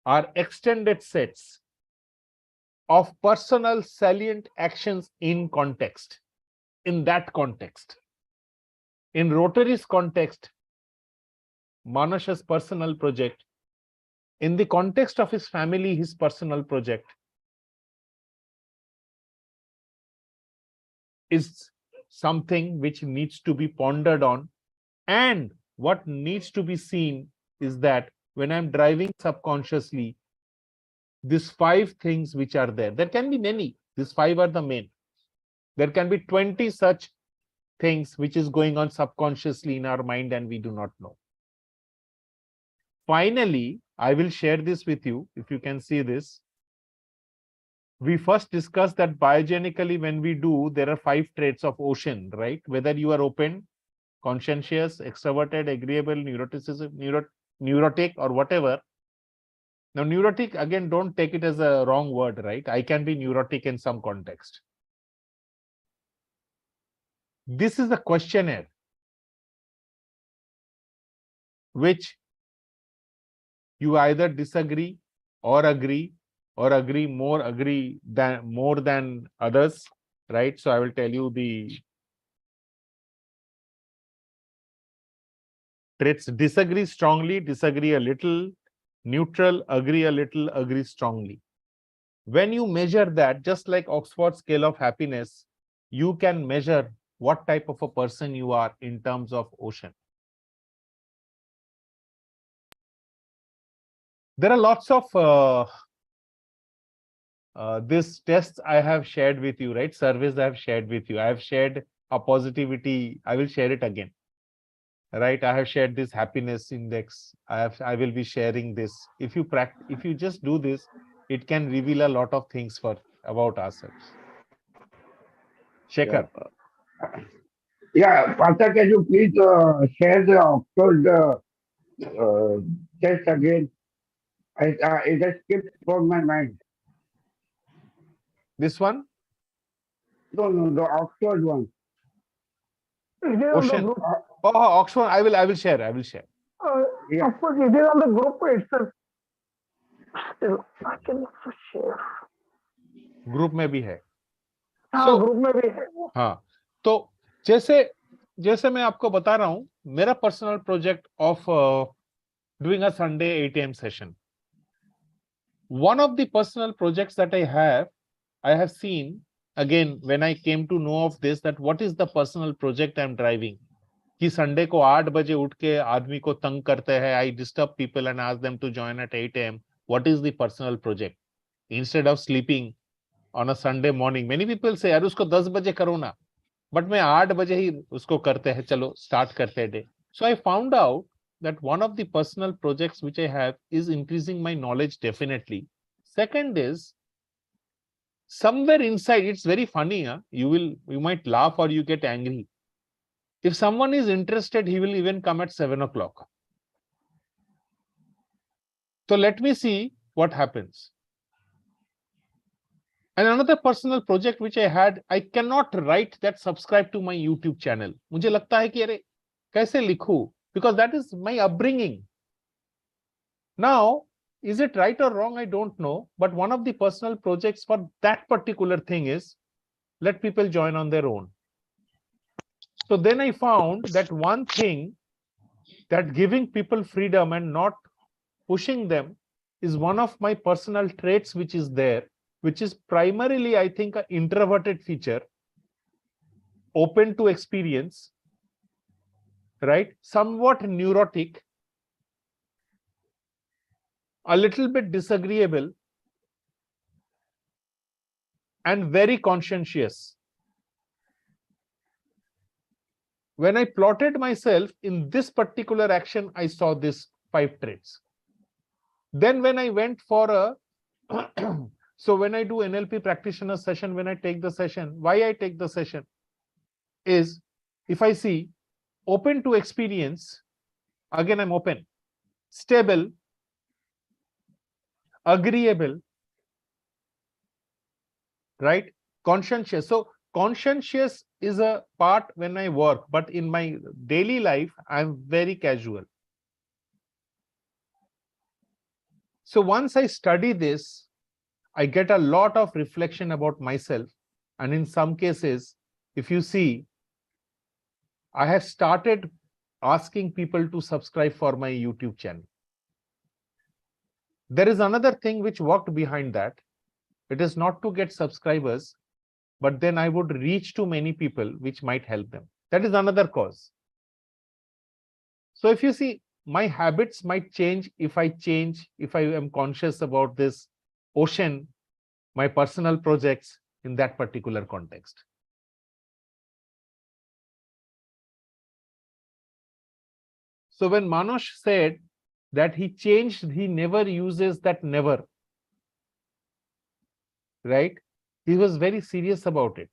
are extended sets of personal salient actions in context, in that context. In Rotary's context, Manash's personal project, in the context of his family, his personal project is something which needs to be pondered on. And what needs to be seen is that when I'm driving subconsciously, these 5 things which are there can be many. These 5 are the main. There can be 20 such things which is going on subconsciously in our mind and we do not know. Finally, I will share this with you, if you can see this. We first discussed that biogenically when we do, there are 5 traits of ocean, right? Whether you are open, conscientious, extroverted, agreeable, neurotic or whatever. Now, neurotic, again, don't take it as a wrong word, right? I can be neurotic in some context. This is a questionnaire which you either disagree or agree more than others, right? So I will tell you the traits: disagree strongly, disagree a little, neutral, agree a little, agree strongly. When you measure that, just like Oxford scale of happiness, you can measure what type of a person you are in terms of ocean. There are lots of these tests I have shared with you, right? Surveys I have shared with you. I have shared a positivity. I will share it again, right? I have shared this happiness index. I will be sharing this. If you just do this, it can reveal a lot of things about ourselves. Shekhar. Yeah, Partha, can you please share the Oxford test again? It has skipped from my mind. This one? No, the Oxford one. It is on the Ocean. group. Oh, Oxford. I will share. I will share. Yeah. Of course, it is on the group itself. Still, I can also share. Group में भी है. हाँ, So, group में भी है. हाँ. तो जैसे मैं आपको बता रहा हूँ, मेरा personal project of doing a Sunday 8 a.m. session. One of the personal projects that I have seen again when I came to know of this, that what is the personal project I'm driving. कि Sunday को 8 बजे उठ के आदमी को तंग करते हैं. I disturb people and ask them to join at 8 a.m. What is the personal project? Instead of sleeping on a Sunday morning, many people say, यार उसको 10 बजे करो ना. But मैं 8 बजे ही उसको करते हैं. चलो start करते हैं day. So I found out that one of the personal projects which I have is increasing my knowledge definitely. Second is, somewhere inside, it's very funny. You might laugh or you get angry. If someone is interested, he will even come at 7 o'clock. So let me see what happens. And another personal project which I had, I cannot write that subscribe to my YouTube channel. मुझे लगता है कि अरे कैसे लिखूं? Because that is my upbringing. Now, is it right or wrong? I don't know. But one of the personal projects for that particular thing is let people join on their own. So then I found that one thing, that giving people freedom and not pushing them, is one of my personal traits which is there, which is primarily, I think, an introverted feature, open to experience, right? Somewhat neurotic, a little bit disagreeable, and very conscientious. When I plotted myself in this particular action, I saw these 5 traits. Then when I went for a so when I do NLP practitioner session, when I take the session, why I take the session is, if I see open to experience, again I'm open, stable, agreeable, right? Conscientious. So conscientious is a part when I work, but in my daily life, I'm very casual. So once I study this, I get a lot of reflection about myself. And in some cases, if you see, I have started asking people to subscribe for my YouTube channel. There is another thing which worked behind that. It is not to get subscribers, but then I would reach to many people which might help them. That is another cause. So if you see, my habits might change if I am conscious about this ocean, my personal projects in that particular context. So when Manosh said that he changed, he never uses that never, right? He was very serious about it.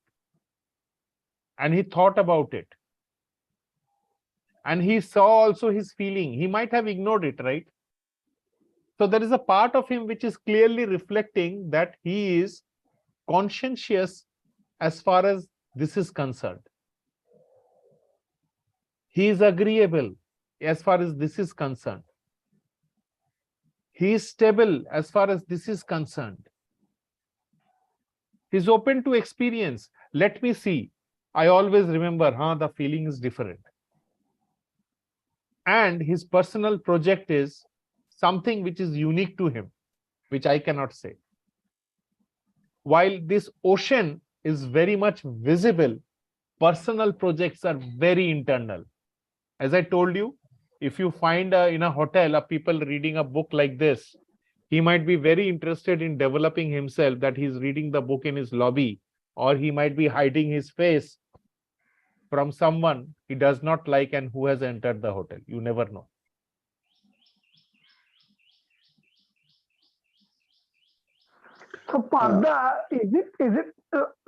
And he thought about it. And he saw also his feeling. He might have ignored it, right? So there is a part of him which is clearly reflecting that he is conscientious as far as this is concerned. He is agreeable as far as this is concerned. He is stable as far as this is concerned. He is open to experience. Let me see. I always remember, the feeling is different. And his personal project is something which is unique to him, which I cannot say. While this ocean is very much visible, personal projects are very internal. As I told you, if you find in a hotel a people reading a book like this, he might be very interested in developing himself, that he's reading the book in his lobby, or he might be hiding his face from someone he does not like and who has entered the hotel. You never know. So Partha, is it,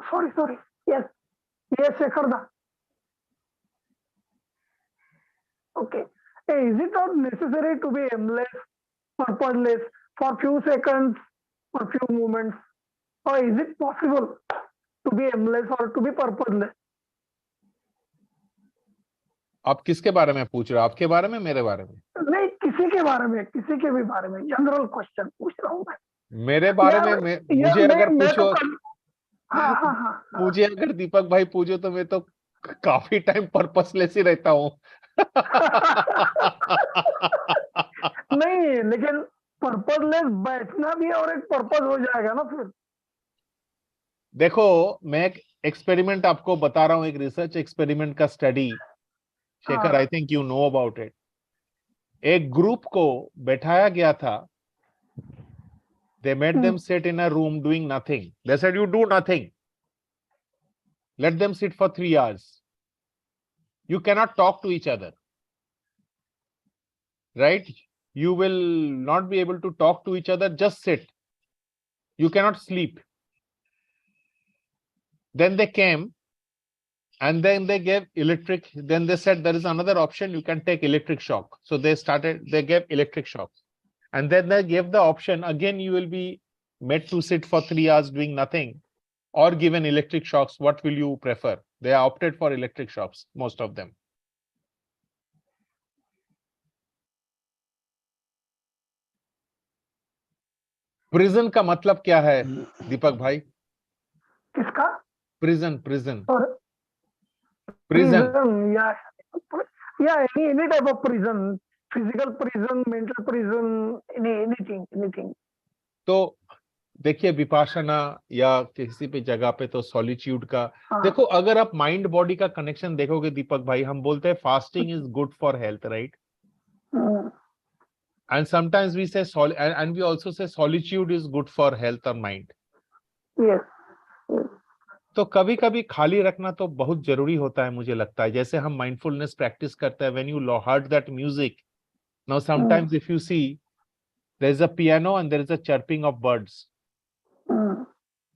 sorry, yes, Shekharda. Okay. Hey, is it not necessary to be aimless, purposeless for few seconds or few moments? Or is it possible to be aimless or to be purposeless. आप किसके बारे में पूछ रहे हो, आपके बारे में, मेरे बारे में? नहीं, किसी के बारे में, किसी के भी बारे में जनरल क्वेश्चन पूछ रहा हूँ मैं। मेरे बारे यार, में यार, मुझे अगर मैं तो पूछो, हाँ हाँ हाँ मुझे अगर दीपक भाई पूछो तो मैं तो काफी टाइम पर्पसलेस ही रहता हूँ। नहीं, लेकिन पर्पसलेस बैठना भी और एक पर्पस हो जाएगा ना फिर। देखो, मैं एक एक्सपेरिमेंट आपको बता रहा हूँ, एक रिसर्च एक्सपेरिमेंट का study. Shekhar, I think you know about it. एक ग्रुप को बैठाया गया था। They made them sit in a room doing nothing. They said, you do nothing. Let them sit for 3 hours. You cannot talk to each other. Right? You will not be able to talk to each other. Just sit. You cannot sleep. Then they came and then they gave electric. Then they said there is another option. You can take electric shock. So they gave electric shock. And then they gave the option again, you will be made to sit for 3 hours doing nothing, or given electric shocks. What will you prefer? They opted for electric shocks, most of them. Prison का मतलब क्या है दीपक भाई? किसका? Prison, prison, और prison, या any type of prison, physical prison, mental prison, anything. तो देखिए, विपाशना या किसी भी जगह पे तो सॉलिट्यूड का, हाँ, देखो अगर आप माइंड बॉडी का कनेक्शन देखोगे दीपक भाई, हम बोलते हैं fasting is good for health, right? And sometimes we say and we also say solitude is good for health or mind. yes. तो कभी कभी खाली रखना तो बहुत जरूरी होता है, मुझे लगता है। जैसे हम माइंडफुलनेस प्रैक्टिस करते हैं, when you heard that music, now sometimes if you see there is a piano and there is a chirping of birds.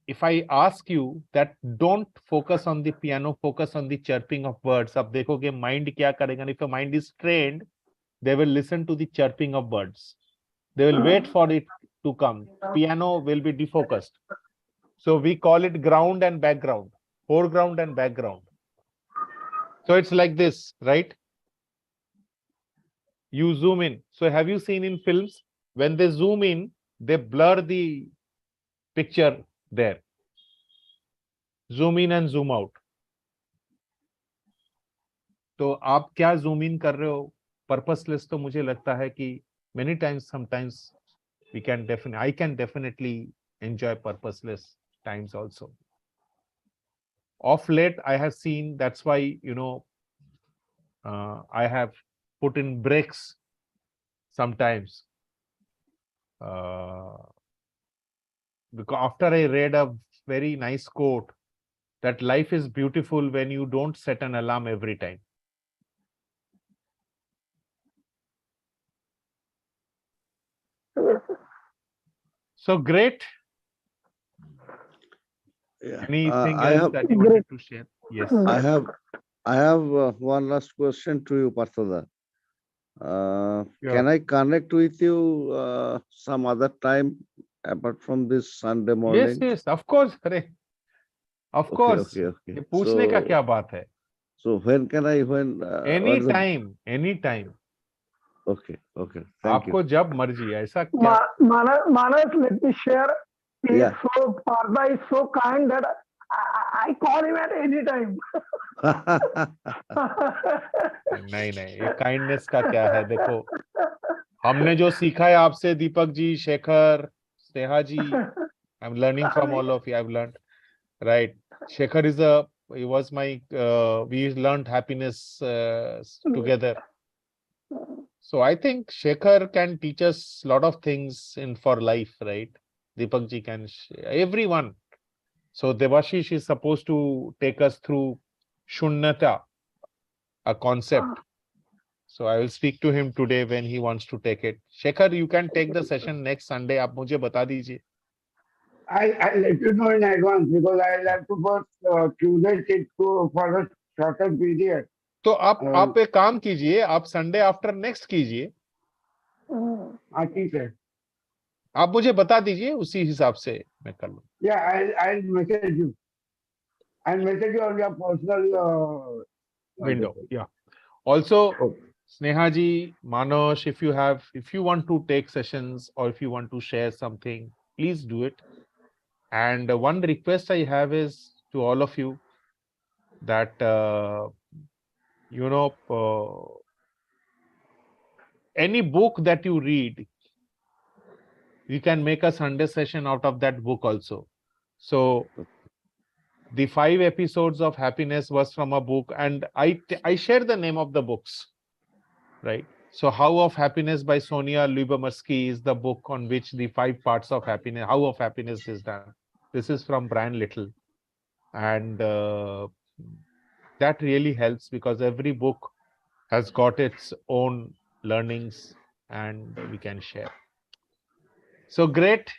If I ask you that don't focus on the piano, focus on the chirping of birds, अब देखोगे mind क्या करेगा। If your mind is trained, they will listen to the chirping of birds. They will wait for it to come. Piano will be defocused. So we call it ground and background, foreground and background. So it's like this, right? You zoom in. So have you seen in films, when they zoom in, they blur the picture there. Zoom in and zoom out. तो आप क्या zoom in कर रहे हो? Purposeless तो मुझे लगता है कि many times, sometimes I can definitely enjoy purposeless times also. Of late, I have seen, that's why, I have put in breaks sometimes. Because after I read a very nice quote that life is beautiful when you don't set an alarm every time. So great. Yeah. Anything I else have that you wanted to share? Yes. I have one last question to you, Parthada. Can I connect with you some other time apart from this Sunday morning? Yes, of course. Of course. Okay. ये पूछने का क्या बात है? So when can I Anytime. Okay. Thank you. आपको जब मर्जी, ऐसा क्या? Manas, let me share. Yeah. So Partha is so kind that I call him at any time. नहीं, ये काइंडनेस का क्या है? देखो, हमने जो सीखा है आपसे, दीपक जी, शेखर, स्नेहा जी, I'm learning from all of you. I've learned, right? Shekhar he was my, we learned happiness together. So I think Shekhar can teach us a lot of things for life, right? Deepak ji can, everyone. So Devashish is supposed to take us through Shunyata, a concept. So I will speak to him today when he wants to take it. Shekhar, you can take the session next Sunday. आप मुझे बता दीजिए. I'll let you know in advance because I'll have to first choose it for a shorter period. तो आप एक काम कीजिए, आप संडे आफ्टर नेक्स्ट कीजिए. हाँ, ठीक है. आप मुझे बता दीजिए, उसी हिसाब से मैं कर लूँ. Yeah, I'll message you. and message you on your personal window. Yeah. Also, Okay. Snehaji, Manosh, if you want to take sessions or if you want to share something, please do it. And one request I have is to all of you that, any book that you read, you can make a Sunday session out of that book also. So the 5 episodes of happiness was from a book, and I share the name of the books, right? So How of Happiness by Sonia Lyubomirsky is the book on which the 5 parts of happiness, how of happiness is done. This is from Brian Little. And that really helps because every book has got its own learnings and we can share. So great.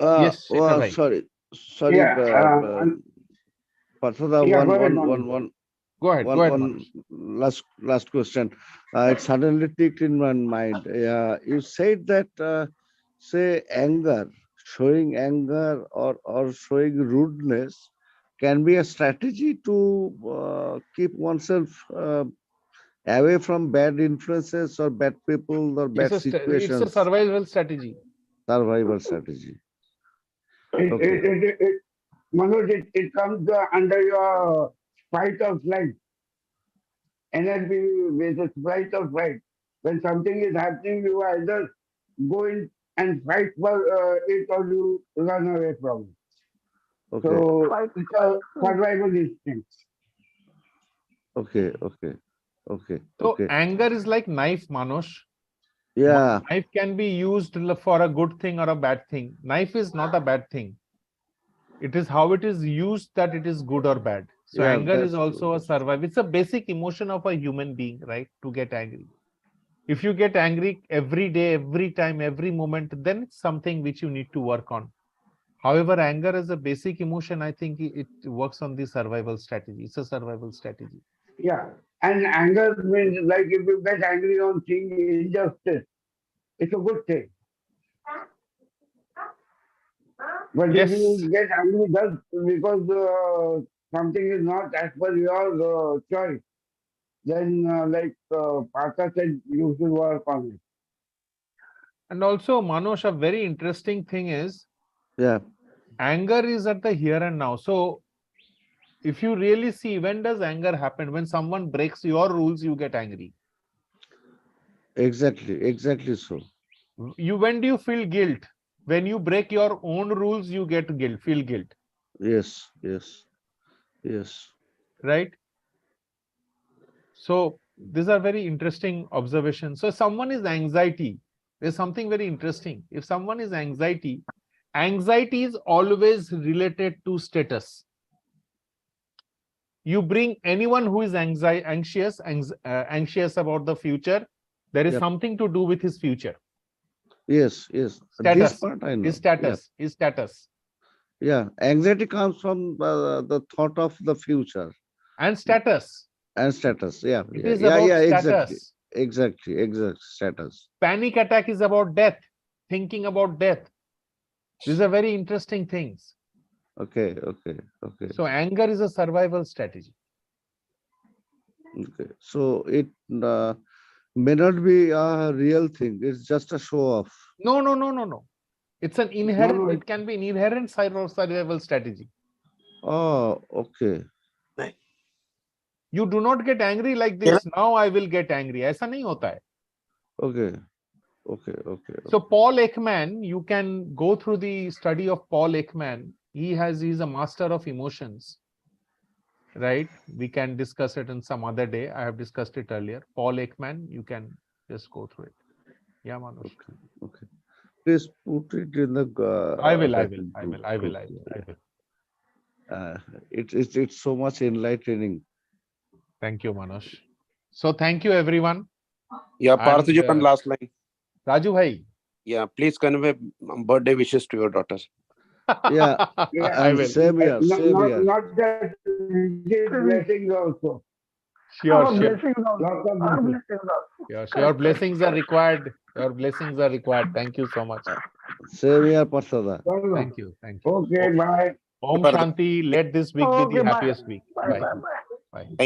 Yes, Shekhar Well, bhai. sorry, Yeah, Parsada, yeah, go ahead, Manu. Go ahead, one Manoj. last question. It suddenly ticked in my mind. You said that, say, showing anger or showing rudeness can be a strategy to keep oneself away from bad influences or bad people or bad It's a situations. survival strategy. Survival strategy. It, Okay. Manoj, it comes under your fight or flight. NLP basis fight or flight. When something is happening, you either go in and fight for it or you run away from it. Okay. So Fight. it's a survival instinct. Okay. So anger is like knife, Manoj. Yeah. Knife can be used for a good thing or a bad thing. Knife is not a bad thing. It is how it is used that it is good or bad. So Yeah, anger is that's also a survival. It's a basic emotion of a human being, right? To get angry. If you get angry every day, every time, every moment, then it's something which you need to work on. However, anger is a basic emotion. I think it works on the survival strategy. It's a survival strategy. Yeah. And anger means like if you get angry on seeing injustice, it's a good thing. But Yes. if you get angry just because something is not as per your choice, then like Partha said, you should work on it. And also, Manoj, a very interesting thing is, yeah. anger is at the here and now. So if you really see, when does anger happen? When someone breaks your rules, you get angry. Exactly so. When do you feel guilt? When you break your own rules, you feel guilt. Yes. Right? So these are very interesting observations. So someone is anxiety. There's something very interesting. If someone is anxiety is always related to status. You bring anyone who is anxious about the future, there is Yep. something to do with his future. Yes. Status. This part I know. His status. Yeah. Anxiety comes from the thought of the future And status. and status. Yeah. It is about status. Exactly. Status. Panic attack is about death, thinking about death. These are very interesting things. Okay. So anger is a survival strategy. Okay. So it may not be a real thing. It's just a show off. No. It's an inherent, No. it can be an inherent survival strategy. Oh, okay. You do not get angry like this. Now I will get angry. ऐसा नहीं होता है. Okay. So Paul Ekman, you can go through the study of Paul Ekman. He's a master of emotions, right? We can discuss it in some other day. I have discussed it earlier. Paul Ekman, you can just go through it. Yeah, Manoj. Okay. Please put it in the. I will. It's so much enlightening. Thank you, Manoj. So thank you, everyone. Yeah, Partha, one last line. Raju bhai. Yeah, please convey birthday wishes to your daughter. Yeah, I will. Same here. Not that blessings also. Sure. Blessings also. Lots of Our blessings. blessings also. Your blessings are required. Thank you so much. Same here, Parsada. Thank you. Okay, bye. Om Shanti. Let this week be Okay, the bye. happiest week. Bye, Bye. bye, bye. Bye. Thank